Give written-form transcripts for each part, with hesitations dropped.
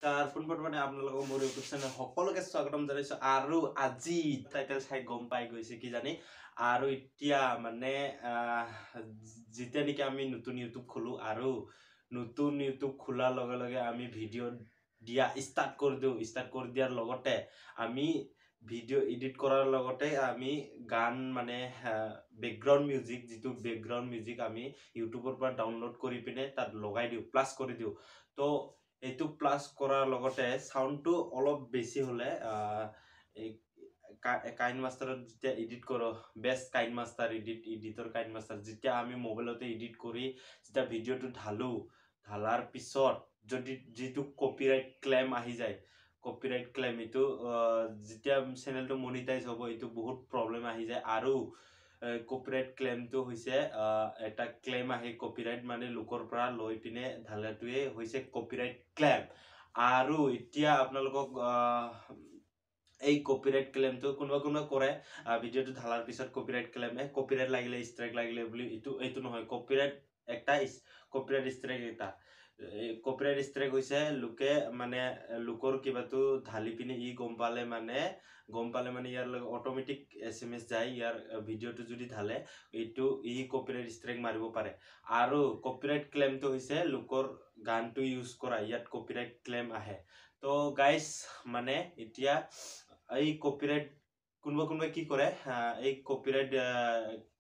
তাৰ পোনপ্ৰথমে আপোনালোকক মোৰ ইউটিউব চেনেল সকলোকে স্বাগতম জনাইছো আৰু আজি টাইটেল চাই গম পাই গৈছে কি জানি আৰু এতিয়া মানে যেতিয়া নেকি আমি নতুন ইউটিউব খোলো আৰু নতুন ইউটিউব খোলাৰ লগে লগে আমি ভিডিঅ' দিয়া ষ্টাৰ্ট কৰি দিয়াৰ লগতে আমি ভিডিঅ' এডিট কৰাৰ লগতে আমি গান মানে বেকগ্ৰাউণ্ড মিউজিক যিটো বেকগ্ৰাউণ্ড মিউজিক আমি ইউটিউবৰ পৰা ডাউনলোড কৰি পিনে তাত লগাই দিওঁ প্লাছ কৰি দিওঁ তো এইটো প্লাছ কৰাৰ লগতে সাউন্ডটো অলপ বেছি হলে কাইন মাষ্টাৰত যেতিয়া এডিট কৰো বেষ্ট কাইন মাষ্টাৰ এডিটৰ কাইন মাষ্টাৰ যেতিয়া আমি মোবাইলতে এডিট কৰি যেতিয়া ভিডিঅ'টো ঢালাৰ পিছত যদি যিটো কপিৰাইট ক্লেম আহি যায় কপিৰাইট ক্লেম এইটো যেতিয়া চেনেলটো মনিটাইজ হ'ব এইটো বহুত প্ৰব্লেম আহি যায় আৰু কপিৰাইট ক্লেমটো হৈছে এটা ক্লেম আহে কপিৰাইট মানে লোকৰ পৰা লৈ পিনে ঢালাটোৱে হৈছে কপিৰাইট ক্লেম আৰু এতিয়া আপোনালোকক এই কপিৰাইট ক্লেমটো কোনোবা কৰে ভিডিঅ'টো ঢালাৰ পিছত কপিৰাইট ক্লেম কপিৰাইট লাগিলে ষ্ট্ৰাইক লাগিলে বুলি এইটো নহয় কপিৰাইট একটা কপিৰাইট ষ্ট্ৰাইক এটা কপিৰাইট ষ্ট্ৰাইক হৈছে লোকে মানে লোকৰ কিবাটো ঢালি পিনে গম পালে মানে ইয়াৰ লগে অটোমেটিক SMS যায় ইয়াৰ ভিডিঅ'টো যদি ঢালে এইটো কপিৰাইট ষ্ট্ৰাইক মাৰিব পাৰে আৰু কপিৰাইট ক্লেমটো হৈছে লোকৰ গানটো ইউজ কৰা ইয়াত কপিৰাইট ক্লেম আহে তো গাইস মানে এতিয়া এই কপিৰাইট কোনোবা কি কৰে এই কপিৰাইট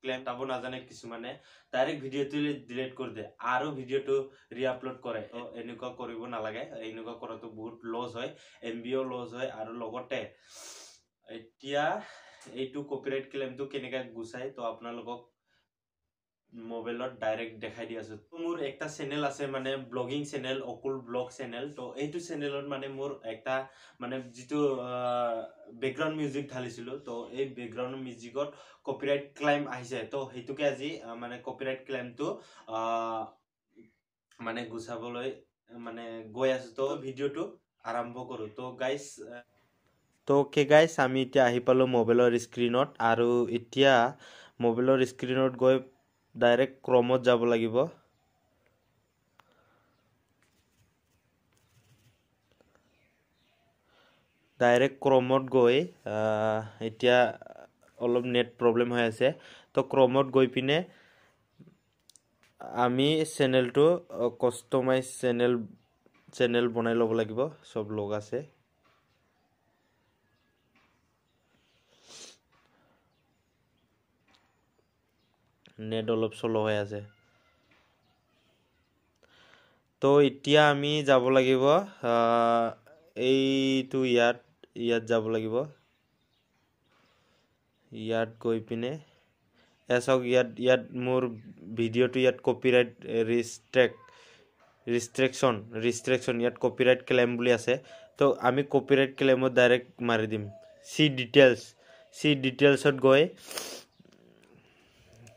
ক্লেম পাব নাজানে কিছুমানে ডাইৰেক্ট ভিডিঅ'টো ডিলিট কৰি দিয়ে আৰু ভিডিঅ'টো ৰিআপলোড কৰে এনেকুৱা কৰিব নালাগে এনেকুৱা কৰাটো বহুত লছ হয় MBও লছ হয় আৰু লগতে এতিয়া এইটো কপিৰাইট ক্লেমটো কেনেকৈ গুচাই তো আপোনালোকক মোবাইলত ডাইৰেক্ট দেখাই দি আছো মোৰ একটা চেনেল আছে মানে ব্লগিং চেনেল অকুল ব্লগ চেনেল তো এইটো চেনেলত মানে মোৰ একটা মানে যিটো বেকগ্ৰাউণ্ড মিউজিক ঢালিছিলো তো এই বেকগ্ৰাউণ্ড মিউজিকত কপিৰাইট ক্লেম আহিছে তো হেতুকে আজি মানে কপিৰাইট ক্লেমটো মানে গুচাবলৈ মানে গৈ আছো তো ভিডিঅ'টো আৰম্ভ কৰো তো গাইস তো গাইস আমি এতিয়া আহি পালো মোবাইলৰ স্ক্ৰিনত আৰু এতিয়া মোবাইলৰ স্ক্ৰিনত গৈ ডাইৰেক্ট ক্ৰমত যাব লাগিব ডাইৰেক্ট ক্ৰমত গৈ এতিয়া অলপ নেট প্ৰব্লেম হৈ আছে তো ক্ৰমত গৈ পিনে আমি চেনেলটো কাস্টমাইজ চেনেল বনাই ল'ব লাগিব সব লোক আছে নেট অলপ স্লো হৈ আছে তো এতিয়া আমি যাব লাগিব এইটো ইয়াত যাব লাগিব ইয়াত গৈ পিনে এসক ইয়াত মোৰ ভিডিঅ'টো ইয়াত কপিৰাইট ৰিষ্ট্ৰিকশন ইয়াত কপিৰাইট ক্লেম বুলি আছে তো আমি কপিৰাইট ক্লেমত ডাইৰেক্ট মাৰি দিম সি ডিটেইলছত গৈ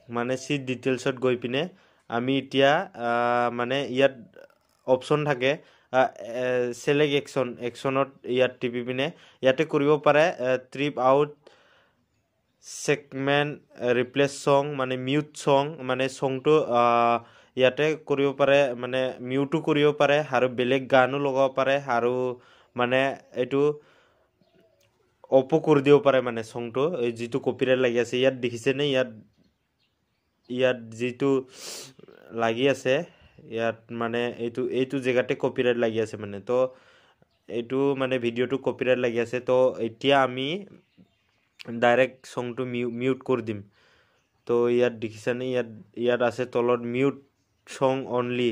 মানে সি ডিটেইলছত গৈ পিনে আমি এতিয়া মানে ইয়াত অপচন থাকে সেলেক্ট একশনত ইয়াত টিপি পিনে ইয়াতে কৰিব পাৰে ট্ৰিপ আউট সেগমেন্ট ৰিপ্লেস সং মানে মিউট সং মানে সংটো ইয়াতে কৰিব পাৰে মানে মিউটো কৰিব পাৰে আৰু বেলেগ গানো লগাব পাৰে আৰু মানে এটো অপো কৰি দিব পাৰে মানে সংটো যেটো কপিৰাইট লাগি আছে ইয়াত দেখিছে নে ইয়াত যেটো লাগি আছে ইয়াত মানে এইটো জায়গাতে কপিৰাইট লাগি আছে মানে তো এইটো মানে ভিডিঅ'টো কপিৰাইট লাগি আছে তো এতিয়া আমি ডাইৰেক্ট সংটো মিউট কৰি দিম তো ইয়াত দেখিছে নে ইয়াত আছে তলত মিউট সং অনলি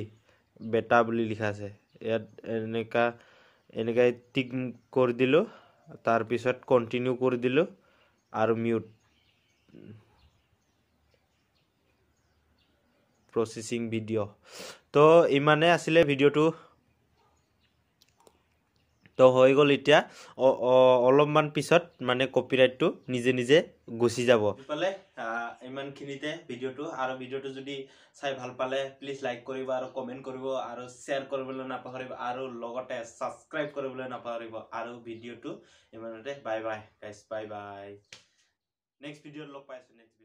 বেটা বুলি লিখা আছে ইয়াত এনেকা টিক কৰি দিলো তাৰ পিছত কন্টিনিউ কৰি দিলো আৰু মিউট প্ৰসেসিং ভিডিও তো ইমানে আসলে ভিডিওটো তো হৈ গল এতিয়া অলপমান পিছত মানে কপিৰাইটটো নিজে গুছি যাব পালে ইমানখিনিতে ভিডিওটো আৰু ভিডিওটো যদি চাই ভাল পালে প্লিজ লাইক কৰিব আৰু কমেন্ট কৰিব আৰু শেয়াৰ কৰিবলৈ নাপাহৰিব আৰু লগতে সাবস্ক্ৰাইব কৰিবলৈ নাপাহৰিব আৰু ভিডিওটো ইমানতে bye bye guys bye bye next ভিডিওত লগ পাইছো